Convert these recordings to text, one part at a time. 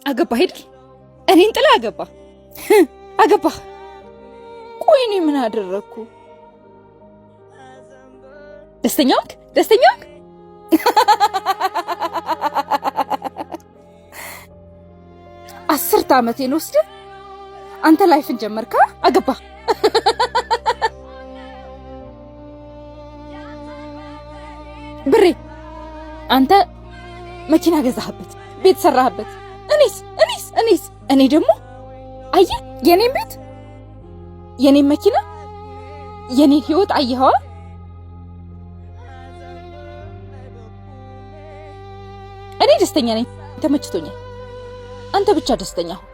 አገባ አይደል? እኔን ጥላ አገባ። ቆይ እኔ ምን አደረኩ? ደስተኛ ነህ? 10 ዓመቴን ወስደህ አንተ ላይፍን ጀመርካ? አገባ። ብሬ አንተ መኪና ገዛህበት፣ ቤት ሰራህበት። እኔ ደግሞ አየህ የኔን ቤት፣ የኔን መኪና፣ የኔን ህይወት አየኸዋ? እኔ ደስተኛ ነኝ፣ ተመችቶኛል። አንተ ብቻ ደስተኛ ሁን።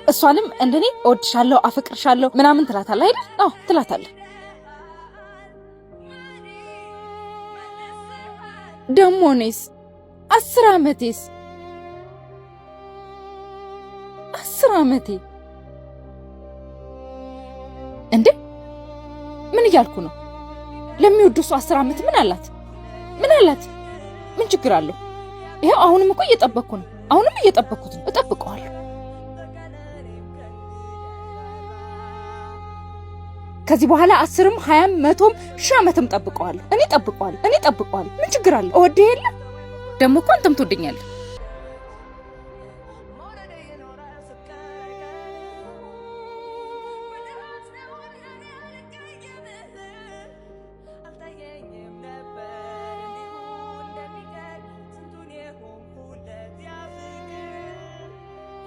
እሷንም እንደኔ እወድሻለሁ፣ አፈቅርሻለሁ ምናምን ትላታለህ አይደል? አዎ ትላታለህ። ደሞ እኔስ 10 ዓመቴስ 10 ዓመቴ እንዴ ምን እያልኩ ነው? ለሚወዱ ሰው 10 ዓመት ምን አላት? ምን ችግር አለው? ይሄው አሁንም እኮ እየጠበቅኩ ነው። አሁንም እየጠበቅኩት ነው። እጠብቀዋለሁ። ከዚህ በኋላ 10ም 20ም 100ም 1000 ዓመትም ጠብቀዋለሁ። እኔ ጠብቀዋለሁ። ምን ችግር አለው? እወድህ የለ ደግሞ እኮ አንተም ትወደኛለህ።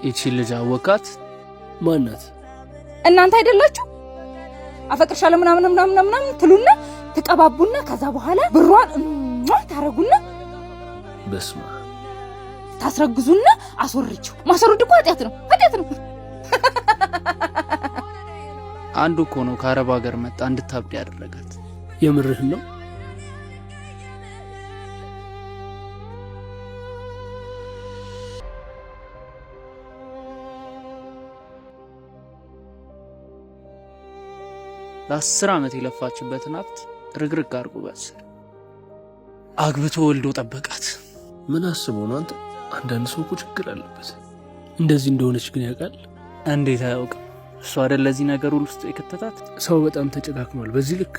እቺ ልጅ አወቃት? ማናት? እናንተ አይደላችሁ? አፈቅርሻለሁ ምናምን ትሉና ተቀባቡና ከዛ በኋላ ብሯን ታረጉና በስማ ታስረግዙና አስወርጪው። ማስወረድ እኮ ኃጢአት ነው። አንዱ እኮ ነው ከአረብ ሀገር መጣ እንድታብድ ያደረጋት። የምርህ ነው? ለ10 ዓመት የለፋችበትን ሀብት ርግርግ አድርጎ በሰረ። አግብቶ ወልዶ ጠበቃት። ምን አስበው ነው አንተ? አንዳንድ ሰው እኮ ችግር አለበት። እንደዚህ እንደሆነች ግን ያውቃል? እንዴት አያውቅም? እሱ አይደል ለዚህ ነገር ሁሉ ውስጥ የከተታት? ሰው በጣም ተጨካክሟል በዚህ ልክ።